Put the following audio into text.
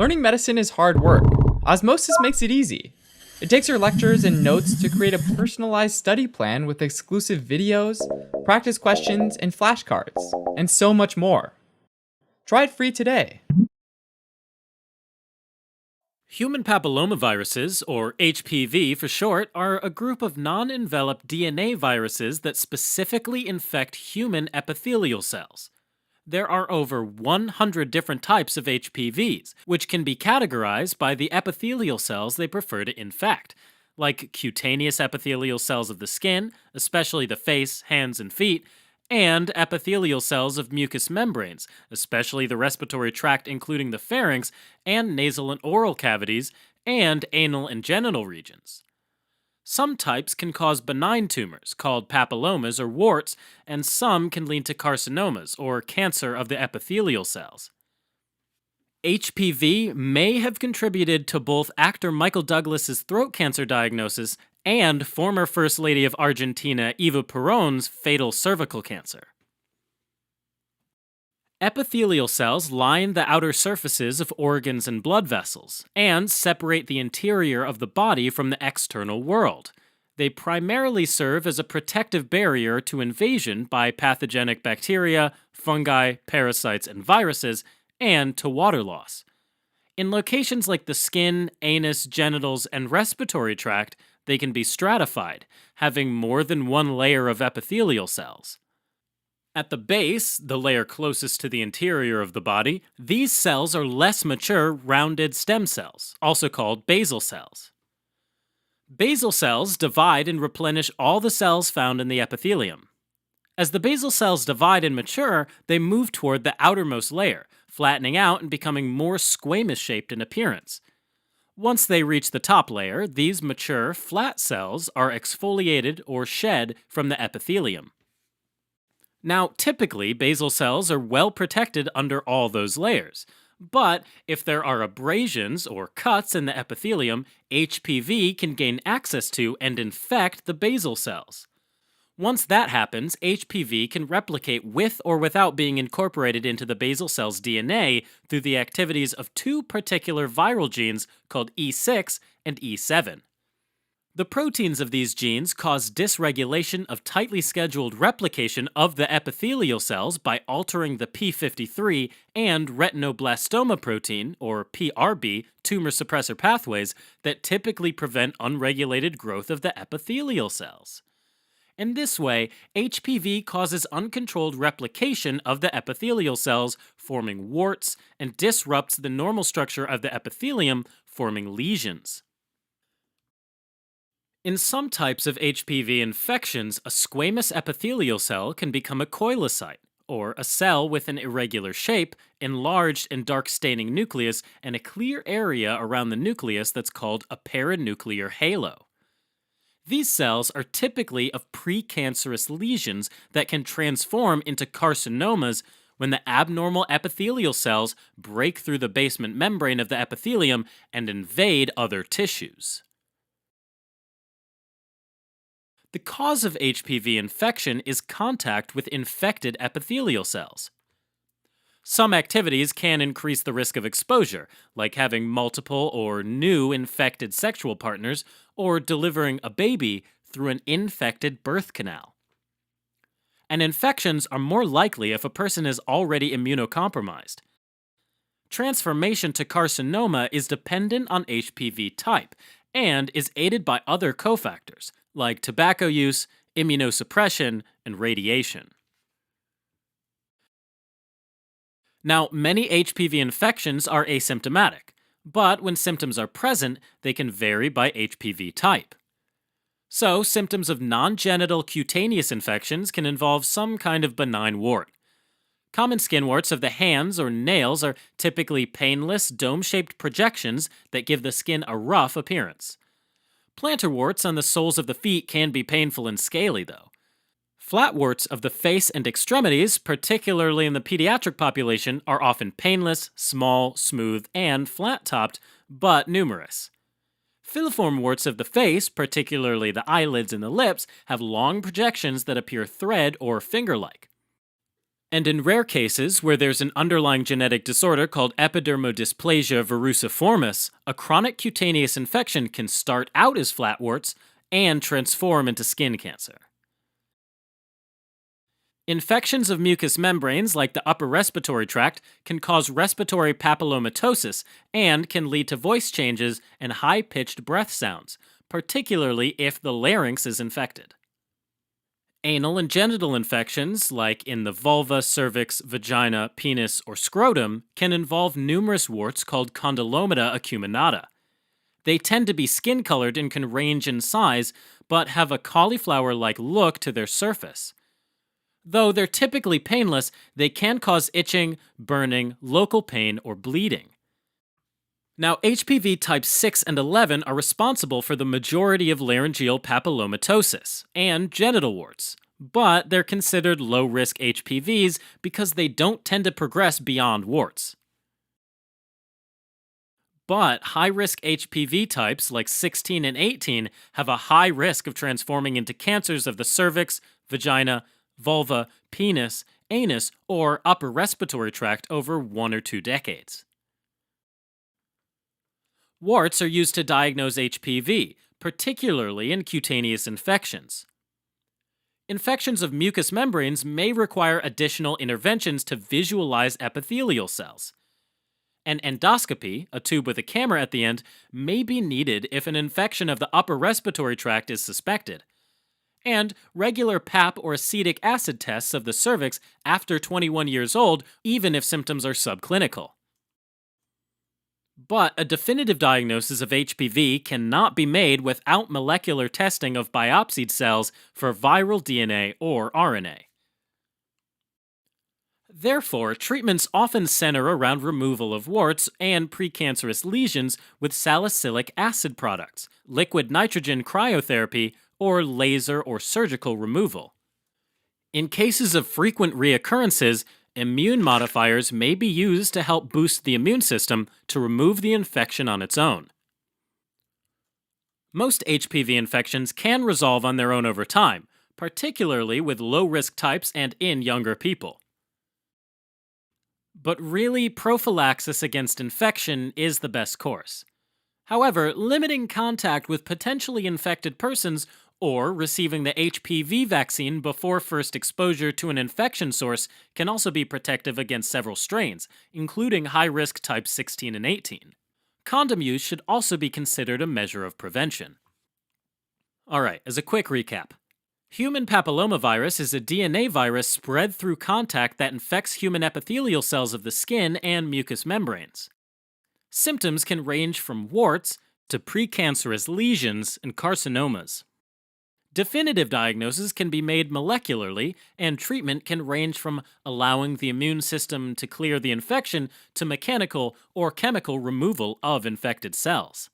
Learning medicine is hard work. Osmosis makes it easy. It takes your lectures and notes to create a personalized study plan with exclusive videos, practice questions, and flashcards, and so much more. Try it free today. Human papillomaviruses, or HPV for short, are a group of non-enveloped DNA viruses that specifically infect human epithelial cells. There are over 100 different types of HPVs, which can be categorized by the epithelial cells they prefer to infect, like cutaneous epithelial cells of the skin, especially the face, hands, and feet, and epithelial cells of mucous membranes, especially the respiratory tract including the pharynx and nasal and oral cavities, and anal and genital regions. Some types can cause benign tumors, called papillomas or warts, and some can lead to carcinomas, or cancer of the epithelial cells. HPV may have contributed to both actor Michael Douglas's throat cancer diagnosis and former First Lady of Argentina Eva Perón's fatal cervical cancer. Epithelial cells line the outer surfaces of organs and blood vessels, and separate the interior of the body from the external world. They primarily serve as a protective barrier to invasion by pathogenic bacteria, fungi, parasites, and viruses, and to water loss. In locations like the skin, anus, genitals, and respiratory tract, they can be stratified, having more than one layer of epithelial cells. At the base, the layer closest to the interior of the body, these cells are less mature, rounded stem cells, also called basal cells. Basal cells divide and replenish all the cells found in the epithelium. As the basal cells divide and mature, they move toward the outermost layer, flattening out and becoming more squamous-shaped in appearance. Once they reach the top layer, these mature, flat cells are exfoliated or shed from the epithelium. Now, typically, basal cells are well protected under all those layers. But if there are abrasions or cuts in the epithelium, HPV can gain access to and infect the basal cells. Once that happens, HPV can replicate with or without being incorporated into the basal cell's DNA through the activities of two particular viral genes called E6 and E7. The proteins of these genes cause dysregulation of tightly scheduled replication of the epithelial cells by altering the p53 and retinoblastoma protein, or PRB, tumor suppressor pathways that typically prevent unregulated growth of the epithelial cells. In this way, HPV causes uncontrolled replication of the epithelial cells, forming warts, and disrupts the normal structure of the epithelium, forming lesions. In some types of HPV infections, a squamous epithelial cell can become a koilocyte, or a cell with an irregular shape, enlarged and dark staining nucleus, and a clear area around the nucleus that's called a perinuclear halo. These cells are typically of precancerous lesions that can transform into carcinomas when the abnormal epithelial cells break through the basement membrane of the epithelium and invade other tissues. The cause of HPV infection is contact with infected epithelial cells. Some activities can increase the risk of exposure, like having multiple or new infected sexual partners or delivering a baby through an infected birth canal. And infections are more likely if a person is already immunocompromised. Transformation to carcinoma is dependent on HPV type and is aided by other cofactors, like tobacco use, immunosuppression, and radiation. Now, many HPV infections are asymptomatic, but when symptoms are present, they can vary by HPV type. So, symptoms of non-genital cutaneous infections can involve some kind of benign wart. Common skin warts of the hands or nails are typically painless, dome-shaped projections that give the skin a rough appearance. Plantar warts on the soles of the feet can be painful and scaly, though. Flat warts of the face and extremities, particularly in the pediatric population, are often painless, small, smooth, and flat-topped, but numerous. Filiform warts of the face, particularly the eyelids and the lips, have long projections that appear thread or finger-like. And in rare cases where there's an underlying genetic disorder called epidermodysplasia verruciformis, a chronic cutaneous infection can start out as flat warts and transform into skin cancer. Infections of mucous membranes, like the upper respiratory tract, can cause respiratory papillomatosis and can lead to voice changes and high-pitched breath sounds, particularly if the larynx is infected. Anal and genital infections, like in the vulva, cervix, vagina, penis, or scrotum, can involve numerous warts called condylomata acuminata. They tend to be skin-colored and can range in size, but have a cauliflower-like look to their surface. Though they're typically painless, they can cause itching, burning, local pain, or bleeding. Now, HPV types 6 and 11 are responsible for the majority of laryngeal papillomatosis and genital warts, but they're considered low-risk HPVs because they don't tend to progress beyond warts. But high-risk HPV types like 16 and 18 have a high risk of transforming into cancers of the cervix, vagina, vulva, penis, anus, or upper respiratory tract over 1 or 2 decades. Warts are used to diagnose HPV, particularly in cutaneous infections. Infections of mucous membranes may require additional interventions to visualize epithelial cells. An endoscopy, a tube with a camera at the end, may be needed if an infection of the upper respiratory tract is suspected. And regular Pap or acetic acid tests of the cervix after 21 years old, even if symptoms are subclinical. But a definitive diagnosis of HPV cannot be made without molecular testing of biopsied cells for viral DNA or RNA. Therefore, treatments often center around removal of warts and precancerous lesions with salicylic acid products, liquid nitrogen cryotherapy, or laser or surgical removal. In cases of frequent reoccurrences, immune modifiers may be used to help boost the immune system to remove the infection on its own. Most HPV infections can resolve on their own over time, particularly with low-risk types and in younger people. But really, prophylaxis against infection is the best course. However, limiting contact with potentially infected persons or receiving the HPV vaccine before first exposure to an infection source can also be protective against several strains, including high-risk types 16 and 18. Condom use should also be considered a measure of prevention. Alright, as a quick recap. Human papillomavirus is a DNA virus spread through contact that infects human epithelial cells of the skin and mucous membranes. Symptoms can range from warts to precancerous lesions and carcinomas. Definitive diagnosis can be made molecularly, and treatment can range from allowing the immune system to clear the infection to mechanical or chemical removal of infected cells.